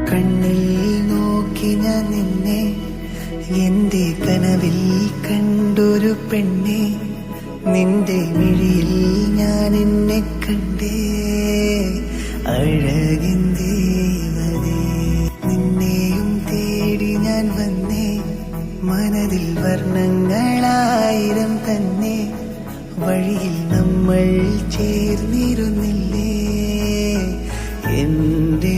കണ്ണിൽ നോക്കി ഞാൻ നിന്നെ, എന്റെ കനവിൽ കണ്ടൊരു പെണ്ണെ, നിന്റെ മിഴിയിൽ ഞാൻ എന്നെ കണ്ടേ, അഴകിൻ ദേവതേ. നിന്നെയും തേടി ഞാൻ വന്നേ, മനതിൽ വർണ്ണങ്ങളായിരം തന്നെ, വഴിയിൽ നമ്മൾ ചേർന്നിരുന്നില്ലേ, എന്റെ